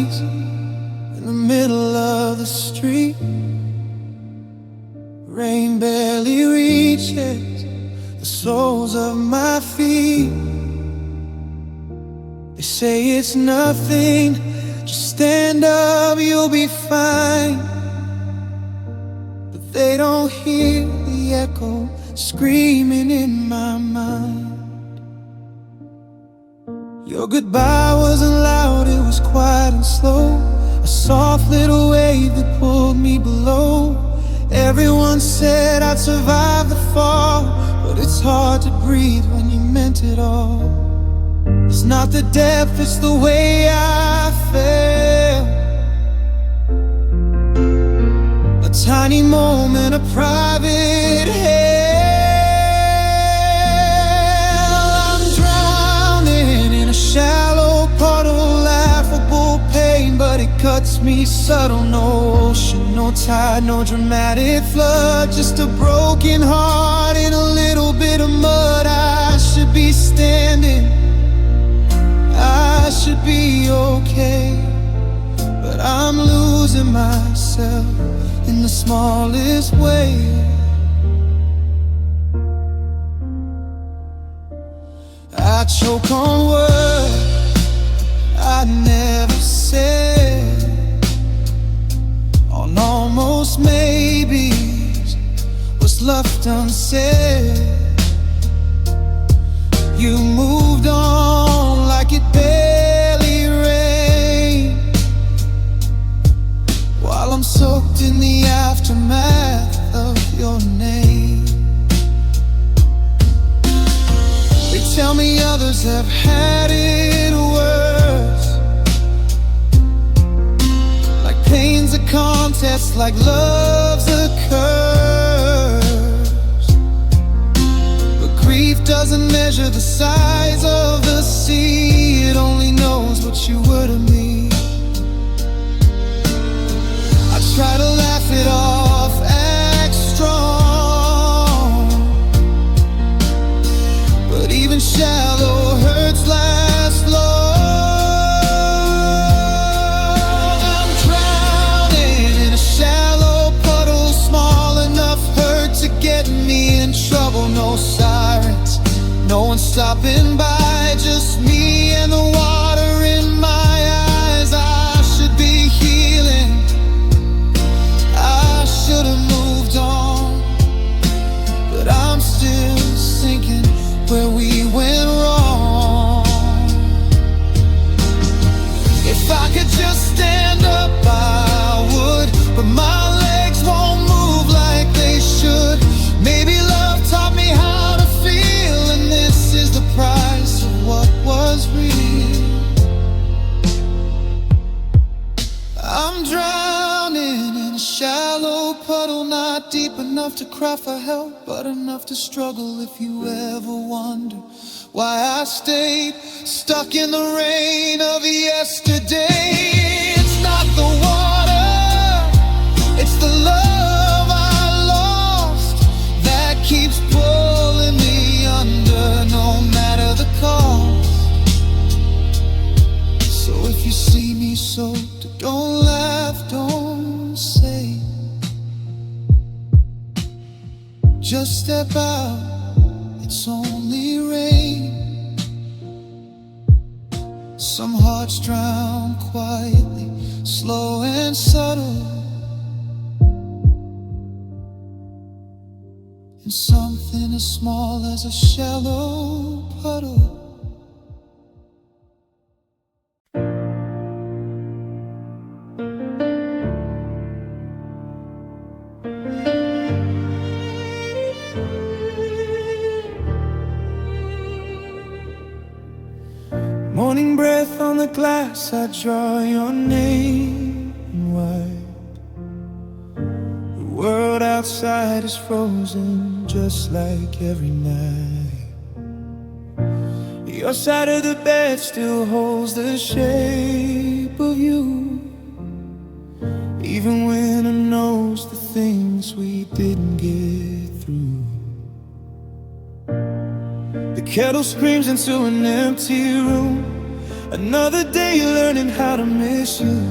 knees in the middle of the street. Rain barely reaches the soles of my feet. They say it's nothing, just stand up, you'll be fine. But they don't hear the echo screaming in my mind. Your goodbye wasn't loud, it was quiet and slow, a soft little wave that pulled me below. Everyone said I'd survive the fall, but it's hard to breathe when you meant it all. It's not the depth, it's the way I felt. A tiny moment, a private hell. I'm drowning in a shallow puddle, laughable pain, but it cuts me subtle. No ocean, no tide, no dramatic flood, just a broken heart in a little bit of mud. I should be standing, I should be okay, but I'm losing myself in the smallest way. I choke on words I never said, on almost maybes, what's left unsaid. You moved on like it barely rained, while I'm soaked in the aftermath of your name. They tell me others have had it worse, like pain's a contest, like love's a curse. But grief doesn't measure the size of the sea, it only knows what you were to me. I try to laugh it off, act strong, but even shallow hurts last long. I'm drowning in a shallow puddle, small enough hurt to get me in trouble. No sirens, no one stopping by, just me and the water in my eyes. I should be healing, I should have moved on, but I'm still sinking where we went wrong. If I could just stand up, I would, but my legs won't move like they should. Maybe love taught me how to feel, and this is the price of what was real. I'm drowning in a shallow puddle, not deep enough to cry for help, but enough to struggle. If you ever wonder why I stayed stuck in the rain of yesterday, it's not the water, it's the love I lost that keeps pulling me under, no matter the cost. So if you see me soaked, don't laugh, don't say, just step out, it's only rain. Some hearts drown quietly, slow and subtle, in something as small as a shallow puddle. Morning breath on the glass, I draw your name in white. The world outside is frozen, just like every night. Your side of the bed still holds the shape of you, even when it knows the things we didn't get through. The kettle screams into an empty room, Another day learning how to miss you.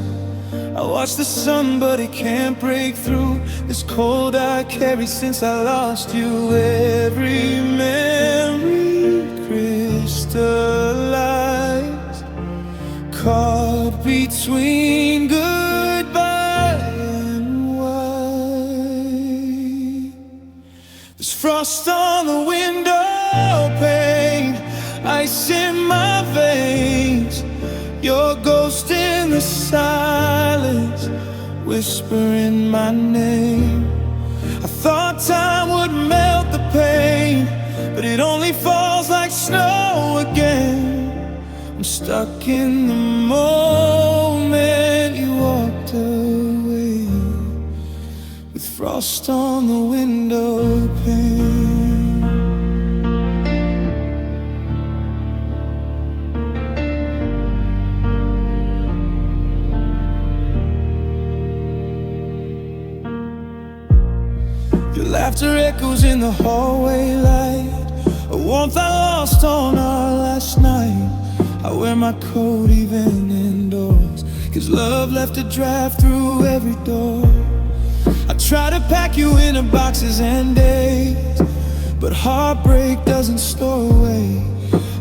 I watch the sun, but it can't break through this cold I carry since I lost you. Every memory crystallized, caught between goodbye and white. There's frost on the window pane, ice in my veins, your ghost in the silence, whispering my name. I thought time would melt the pain, but it only falls like snow again. I'm stuck in the moment you walked away, with frost on the window pane. Your laughter echoes in the hallway light, a warmth I lost on our last night. I wear my coat even indoors, 'cause love left a draft through every door. I try to pack you into boxes and days, but heartbreak doesn't store away.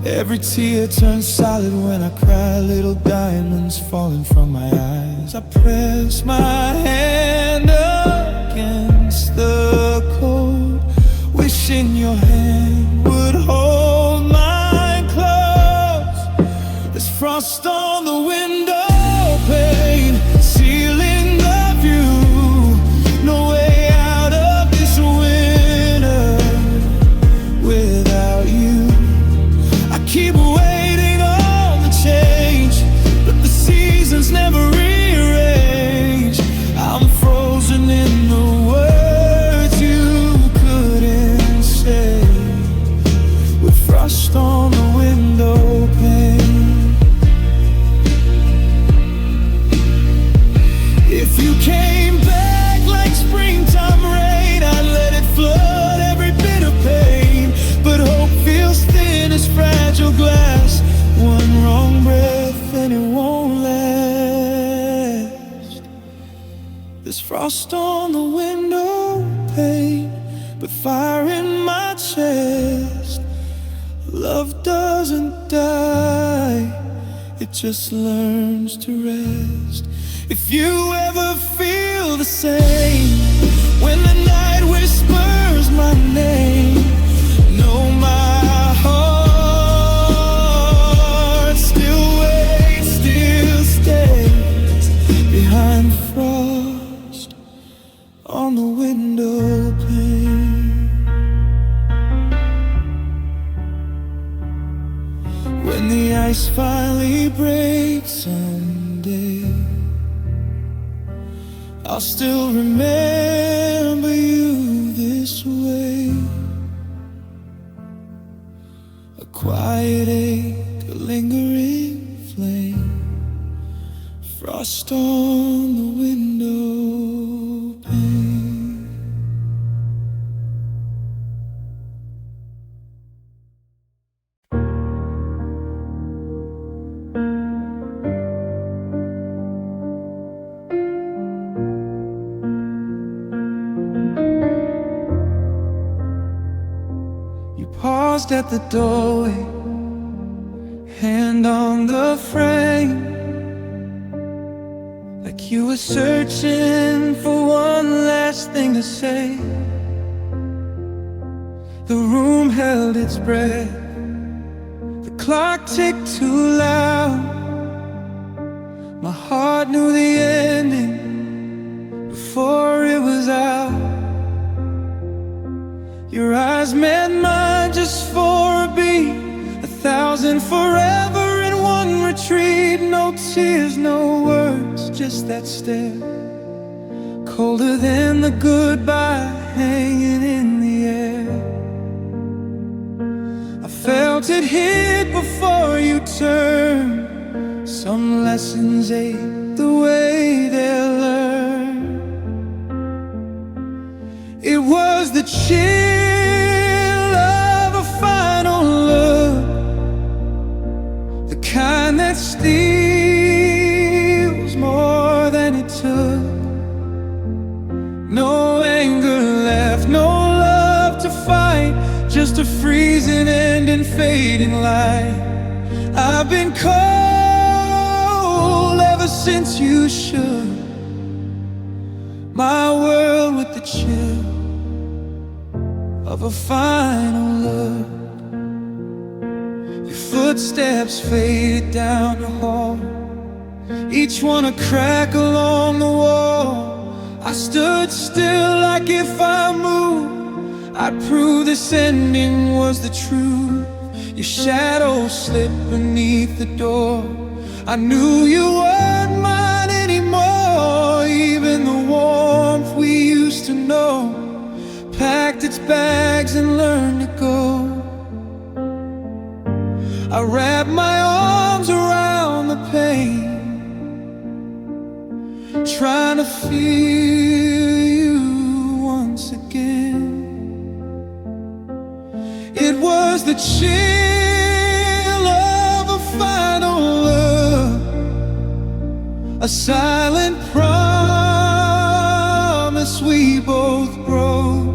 Every tear turns solid when I cry, little diamonds falling from my eyes. I press my hand against the cold, wishing your hand would hold mine close. There's frost on the window pane, sealing the view. No way out of this winter without you. I keep waiting on the change, but the seasons never rearrange. I'm frozen in the words you couldn't say, with frost on the window pane. If you came back like springtime rain, I'd let it flood every bit of pain. But hope feels thin as fragile glass, one wrong breath and it won't last. There's frost on the window pane, but fire in my chest. Love doesn't die, it just learns to rest. If you ever feel the same, when the night whispers my name, know my heart still waits, still stays behind the frost on the window pane. When the ice finally breaks someday, I'll still remember you this way. A quiet ache, a lingering flame, frost on the window pane. You paused at the doorway, hand on the frame, like you were searching for one last thing to say. The room held its breath, the clock ticked too loud. My heart knew the ending before it was out. Your eyes met mine just for a beat, 1,000 forever in one retreat. No tears, no words, just that stare, colder than the goodbye hanging in the air. I felt it hit before you turned. Some lessons ain't the way they're learned. It was the chill of a final look, the kind that took. No anger left, no love to fight, just a freezing end and fading light. I've been cold ever since you shook my world with the chill of a final look. Your footsteps faded down the hall, each one a crack along the wall. I stood still like if I moved, I'd prove this ending was the truth. Your shadow slipped beneath the door. I knew you weren't mine anymore. Even the warmth we used to know packed its bags and learned to go. I wrapped my arms around the pain, trying to feel you once again. It was the chill of a final look, a silent promise we both broke.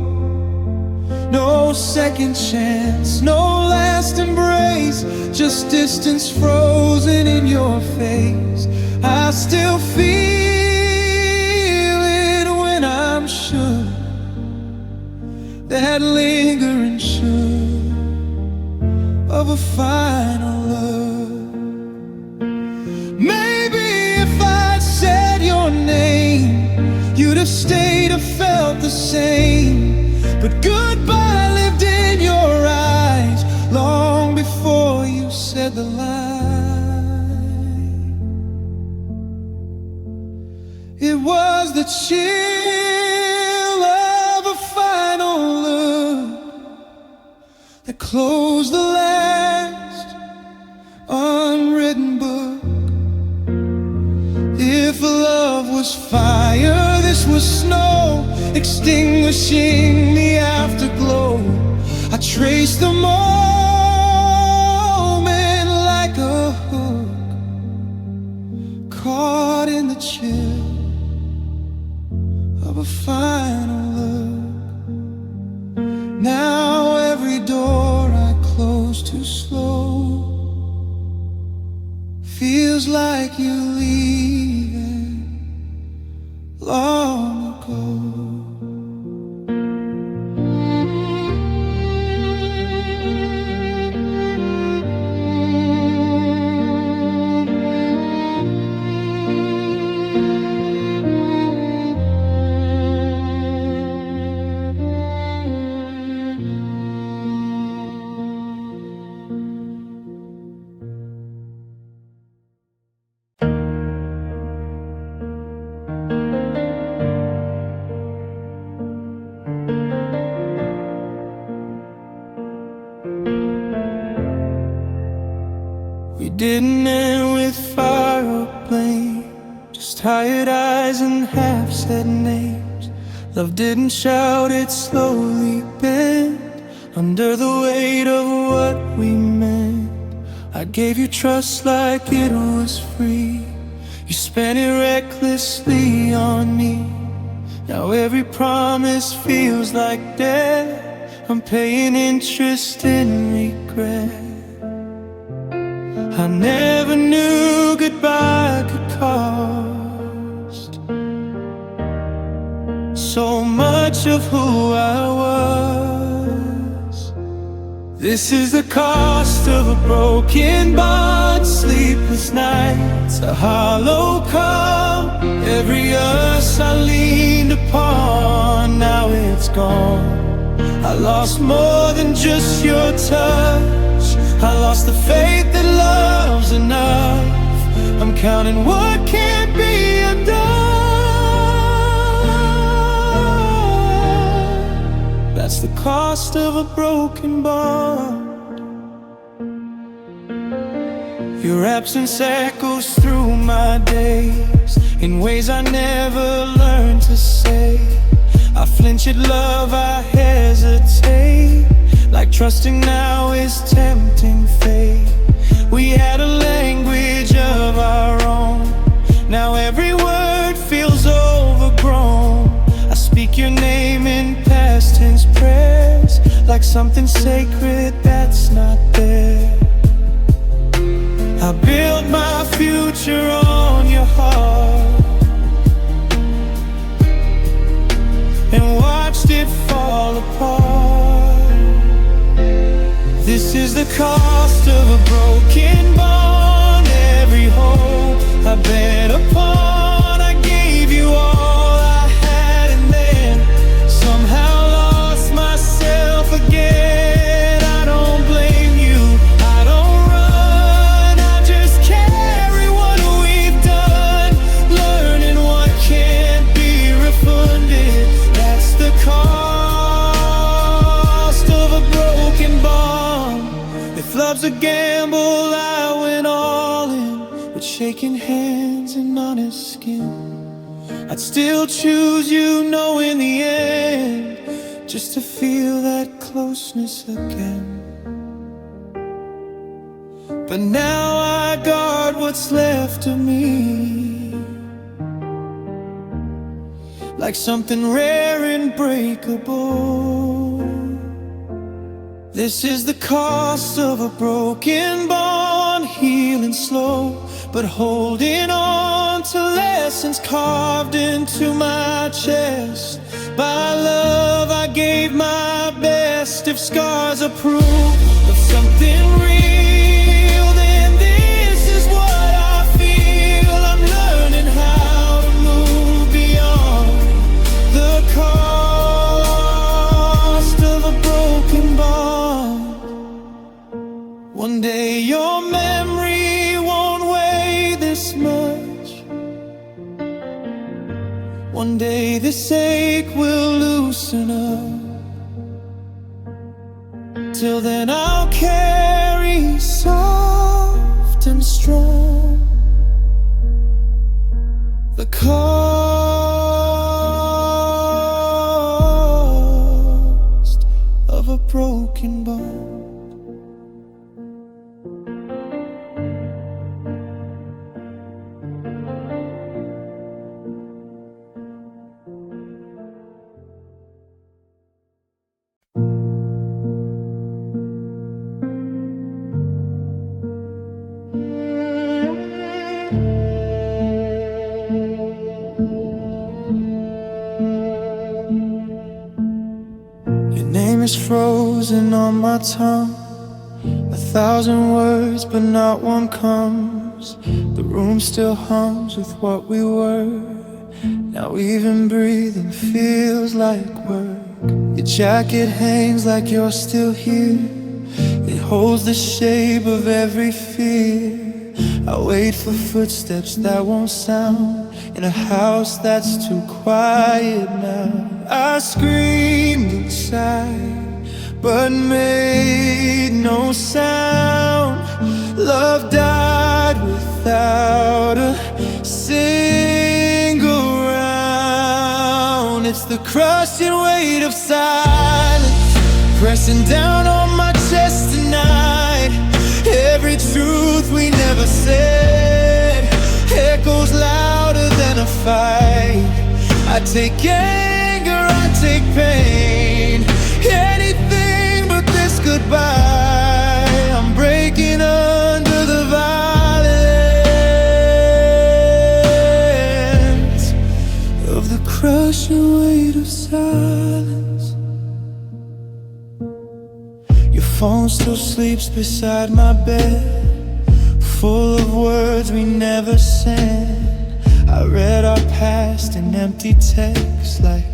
No second chance, no last embrace, just distance frozen in your face. I still feel it when I'm shook, that lingering shook of a final love. Maybe if I'd said your name, you'd have stayed or felt the same. But goodbye lived in your eyes long before you said the line. It was the chill of a final look that closed the last unwritten book. If love was fire, this was snow, extinguishing the afterglow. I traced the moment like a hook, caught in the chill of a final look. Now every door I close too slow feels like you leaving long ago. We didn't end with fire or blame, just tired eyes and half-said names. Love didn't shout, it slowly bent under the weight of what we meant. I gave you trust like it was free, you spent it recklessly on me. Now every promise feels like debt, I'm paying interest in regret. I never knew goodbye could cost so much of who I was. This is the cost of a broken bond, sleepless nights, a hollow cup. Every us I leaned upon, now it's gone. I lost more than just your touch, I lost the faith that love's enough. I'm counting what can't be undone. That's the cost of a broken bond. Your absence echoes through my days in ways I never learned to say. I flinch at love, I hesitate, like trusting now is tempting fate. We had a language of our own, now every word feels your name in past tense prayers, like something sacred that's not there. I built my future on your heart and watched it fall apart. This is the cost of a broken bond. Every hope I bet upon, I gave you all I had, and then somehow lost myself again. I don't blame you, I don't run, I just carry what we've done, learning what can't be refunded. That's the cost of a broken bond. If love's a gamble, I went all in, with shaking hands and honest skin. I'd still choose you, know in the end, just to feel that closeness again. But now I guard what's left of me, like something rare and breakable. This is the cost of a broken bond, healing slow, but holding on to lessons carved into my chest. By love I gave my best. If scars are proof of something real, then this is what I feel. I'm learning how to move beyond the cost of a broken bond. One day your memory won't weigh this much. One day this ache will loosen up. Till then I'll carry soft and strong the cost of a broken bone. Frozen on my tongue, 1,000 words but not one comes. The room still hums with what we were. Now even breathing feels like work. Your jacket hangs like you're still here. It holds the shape of every fear. I wait for footsteps that won't sound in a house that's too quiet now. I screamed inside but made no sound. Love died without a single round. It's the crushing weight of silence pressing down on my chest tonight. Every truth we never said echoes louder than a fight. I take anger, I take pain, anything but this goodbye. I'm breaking under the violence of the crushing weight of silence. Your phone still sleeps beside my bed, full of words we never sent. I read our past in empty text, like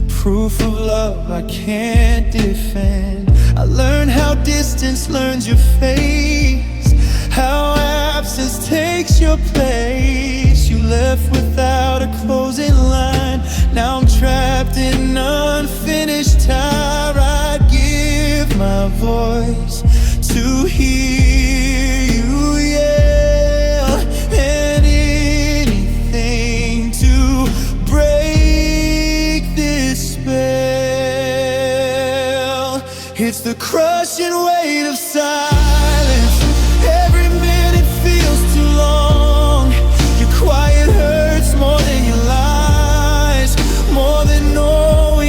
proof of love I can't defend. I learned how distance learns your face, how absence takes your place. You left without a closing line. Now I'm trapped in unfinished tire. I'd give my voice to hear you yell, and anything to break this spell. It's the crushing weight of silence. Every minute feels too long. Your quiet hurts more than your lies, more than knowing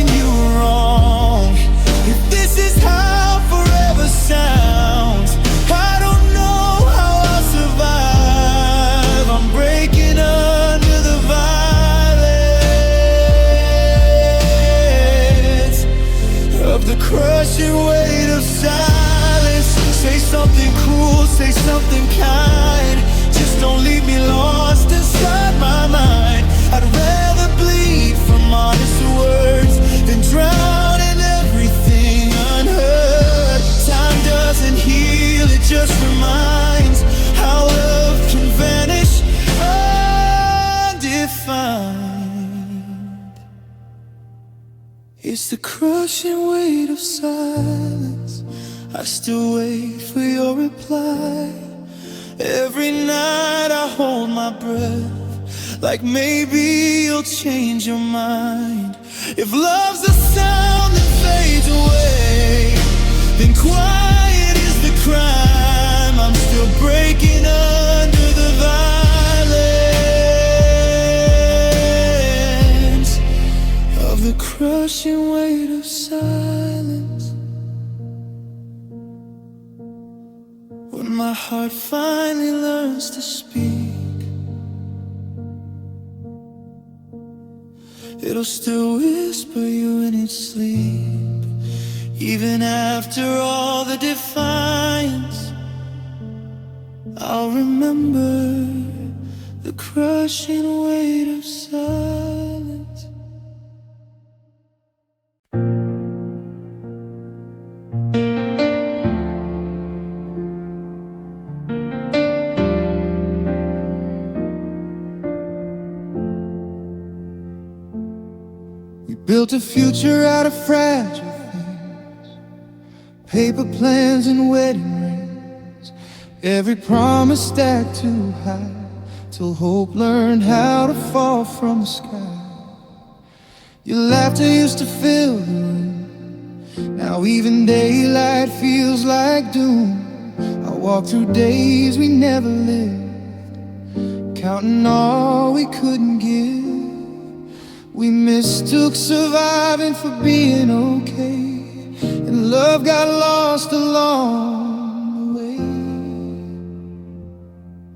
crushing weight of silence. Say something cruel, say something kind. Just don't leave me lost inside my mind. I'd rather bleed from honest words than drown in everything unheard. Time doesn't heal, it just reminds how love can vanish undefined. It's the crushing weight of silence. I still wait for your reply. Every night I hold my breath, like maybe you'll change your mind. If love's a sound that fades away, then quiet is the crime. I'm still breaking under the violence of the crushing weight of silence. When my heart finally learns to speak, it'll still whisper you in its sleep. Even after all the defiance, I'll remember the crushing weight of silence. Built a future out of fragile things, paper plans and wedding rings. Every promise stacked too high, till hope learned how to fall from the sky. Your laughter used to fill the room, now even daylight feels like doom. I walk through days we never lived, counting all we couldn't give. We mistook surviving for being okay, and love got lost along the way.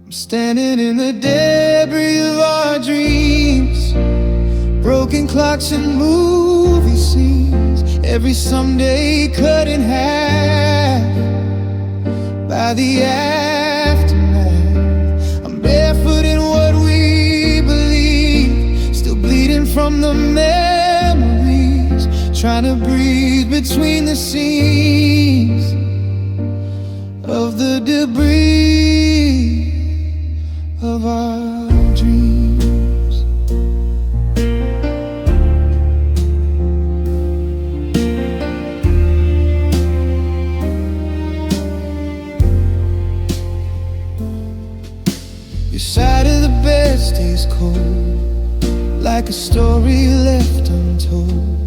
I'm standing in the debris of our dreams, broken clocks and movie scenes. Every someday cut in half by the aftermath. I'm barefoot in what we believe, still bleeding from the memories, trying to breathe between the seams of the debris of our dreams. Your side of the bed stays cold, like a story left untold.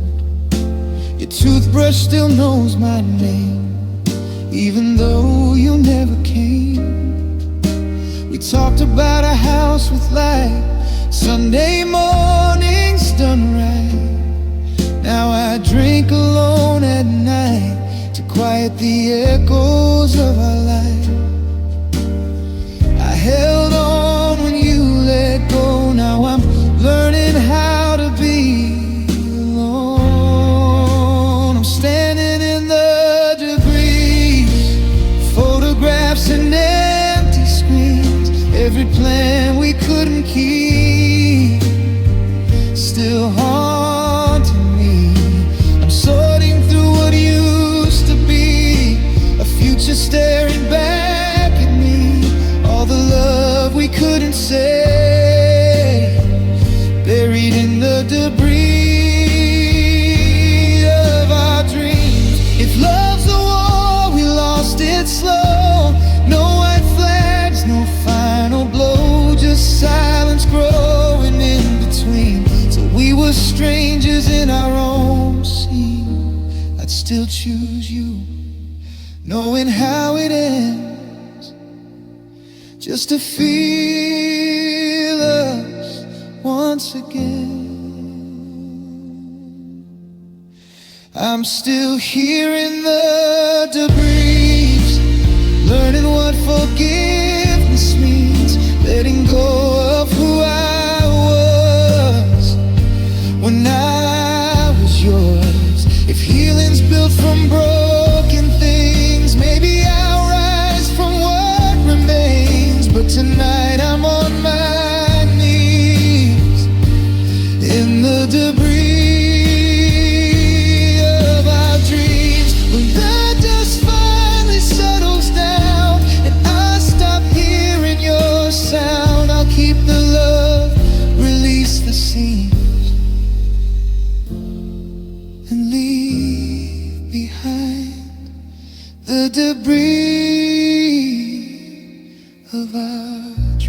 Your toothbrush still knows my name, even though you never came. We talked about a house with light, Sunday mornings done right. Now I drink alone at night to quiet the echoes of our life. I held on when you let go, now I'm learning how to be alone. I'm standing in the debris, photographs and empty screens. Every plan we couldn't keep still haunting me. I'm sorting through what used to be, a future staring back at me. All the love we couldn't say, buried in the debris of our dreams. If love's a war, we lost it slow. No white flags, no final blow, just silence growing in between. So we were strangers in our own scene. I'd still choose you, knowing how it ends, just to feel us once again. I'm still here in the debris, learning what forgiveness means, letting go of who I was when I was yours. If healing's built from broken the debris of our dreams. When the dust finally settles down and I stop hearing your sound, I'll keep the love, release the seams, and leave behind the debris of our dreams.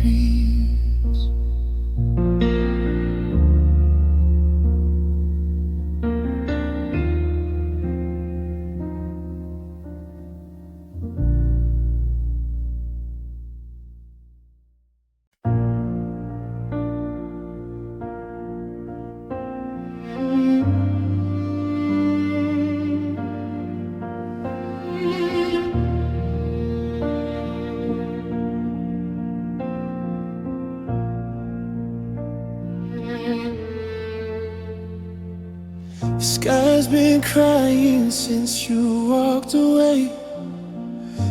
The sky's been crying since you walked away.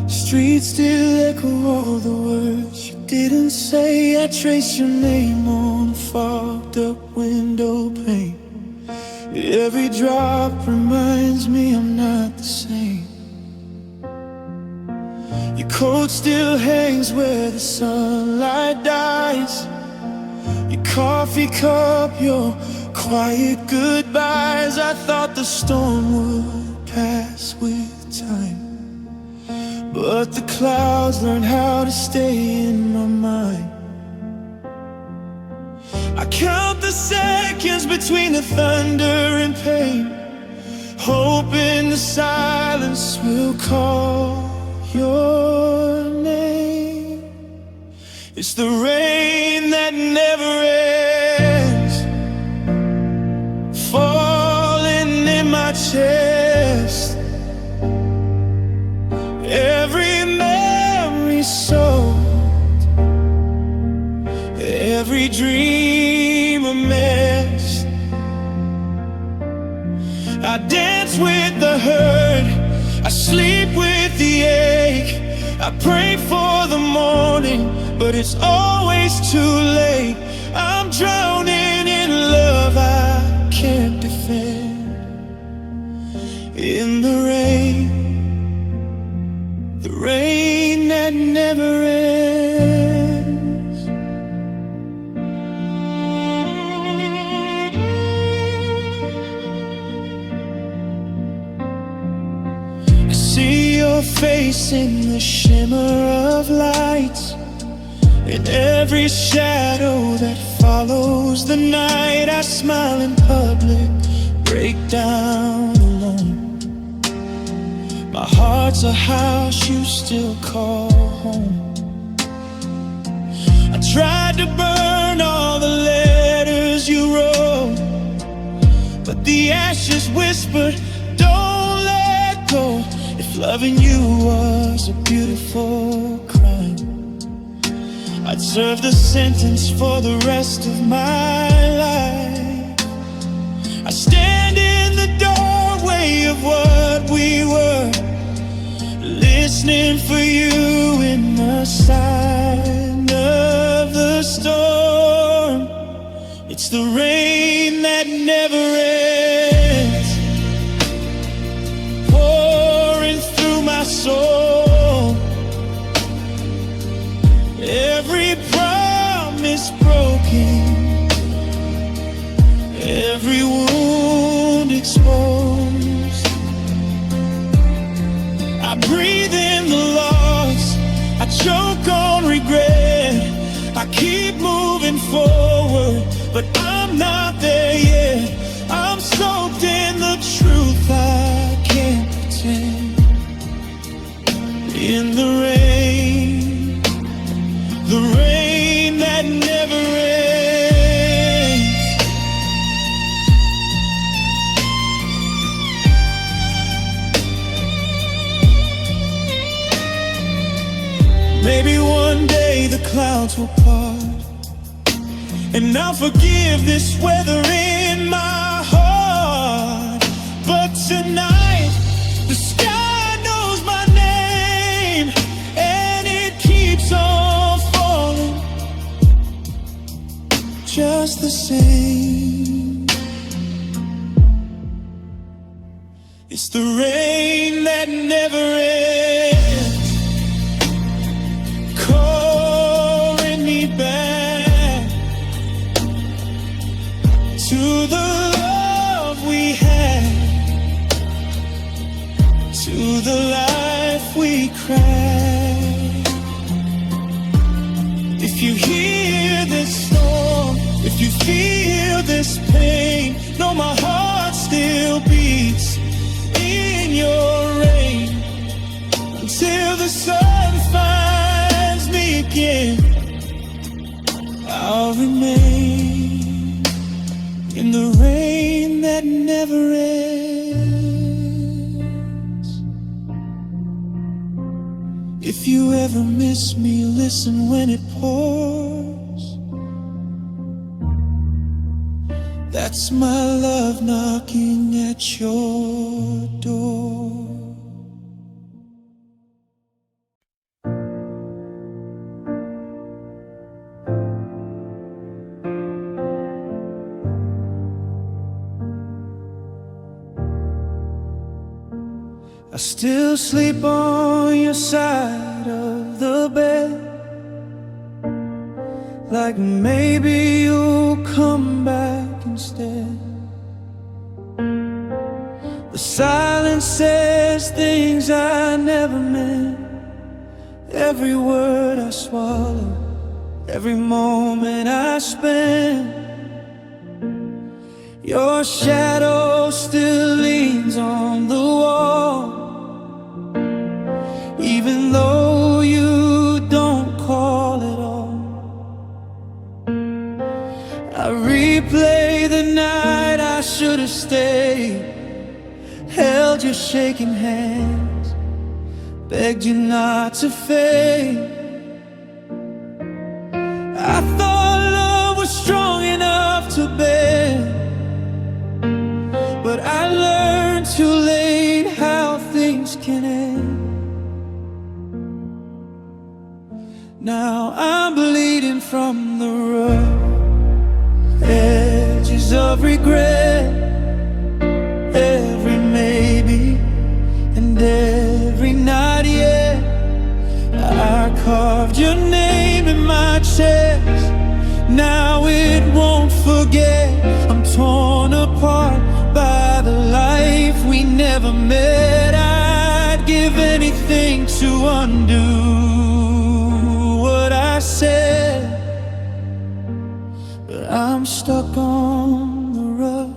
Streets still echo all the words you didn't say. I trace your name on a fogged up window pane. Every drop reminds me I'm not the same. Your coat still hangs where the sunlight dies. Your coffee cup, your quiet goodbyes. I thought the storm would pass with time, but the clouds learned how to stay in my mind. I count the seconds between the thunder and pain, hoping the silence will call your name. It's the rain that never ends, falling in my chest. Every memory soaked, every dream a mess. I dance with the hurt, I sleep with the ache. I pray for the morning, but it's always too late. I'm drowning in love I can't defend. In the rain that never ends. I see your face in the shimmer of lights, in every shadow that follows the night. I smile in public, break down alone. My heart's a house you still call home. I tried to burn all the letters you wrote, but the ashes whispered, don't let go. If loving you was a beautiful crime, I'd serve the sentence for the rest of my life. I stand in the doorway of what we were, listening for you in the sign of the storm. It's the rain that never ends, pouring through my soul. Every promise broken, every wound exposed. I breathe in the loss, I choke on regret. I keep moving forward, but I'm not there yet. I'm soaked in the truth I can't pretend. In the rain that never ends. Maybe one day the clouds will part, and I'll forgive this weather in my heart. But tonight, the sky knows my name, and it keeps on falling just the same. It's the rain that never ends, calling me back to the love we had, to the life we cried. If you hear this storm, if you feel this pain, know my heart still beats in your rain. Until the sun finds me again, I'll remain in the rain that never ends. If you ever miss me, listen when it pours. That's my love knocking at your door. I still sleep on your side of the bed, like maybe you'll come back instead. The silence says things I never meant. Every word I swallow, every moment I spend. Your shadow still leans on the wall, even though you don't call it all. I replay the night I should have stayed, held your shaking hands, begged you not to fade. I thought love was strong enough to bear, but I learned too late how things can end. Now I'm bleeding from the rough edges of regret. Every maybe and every not yet, I carved your name in my chest. Now it won't forget. I'm torn apart by the life we never met. I'd give anything to undo what I said, but I'm stuck on the rough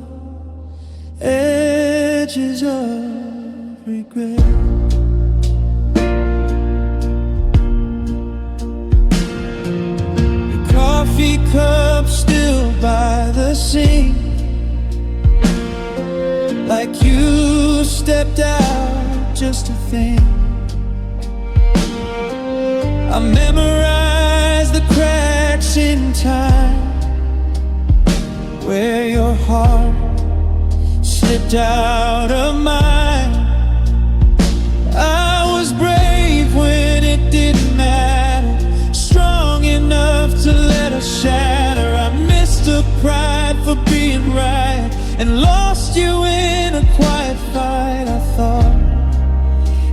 edges of regret. The coffee cup still by the sink, like you stepped out just to think. I memorized the cracks in time where your heart slipped out of mine. I was brave when it didn't matter, strong enough to let us shatter. I mistook pride for being right and lost you in a quiet fight. I thought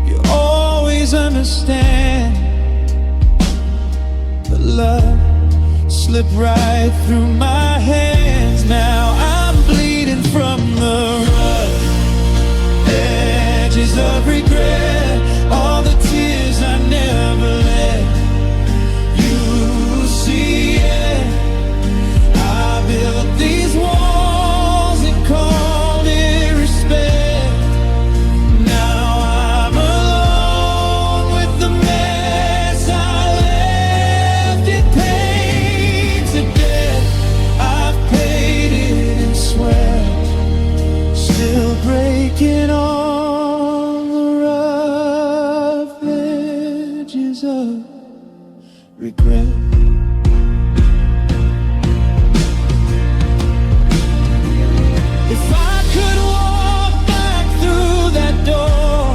you always understand, but love slipped right through my hands. Now I'm bleeding from the rough edges of regret. All the tears I never let you see, yeah. I built these walls and called it respect. Now I'm alone with the mess I left. It pains to death. I've paid it in sweat, still breaking on the rough edges of regret. If I could walk back through that door,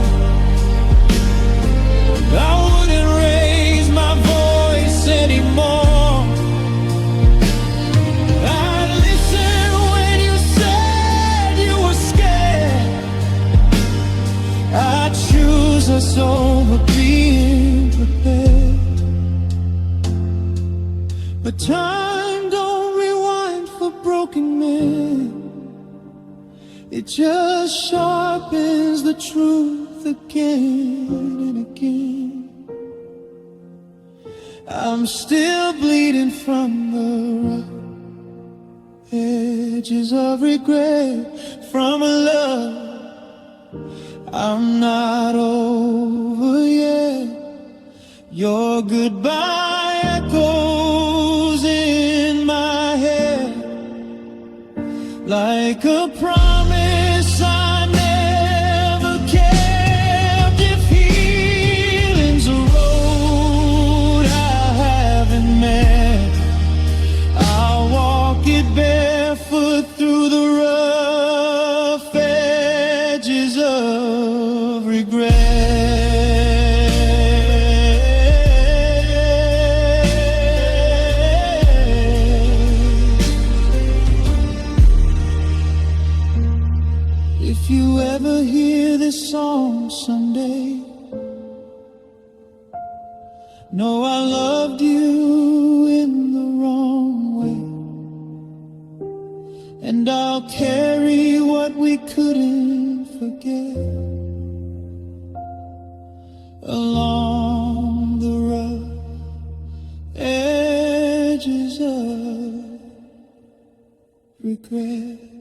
I wouldn't raise my voice anymore. I'd listen when you said you were scared, us over being prepared. But time don't rewind for broken men. It just sharpens the truth again and again. I'm still bleeding from the rough edges of regret, from a love I'm not over yet. Your goodbye echoes in my head like a promise I never kept. If healing's a road I haven't met, I'll walk it barefoot through the rough edges of regret. If you ever hear this song someday, know I loved you in the wrong way, and I'll carry what we couldn't forget along the rough edges of regret.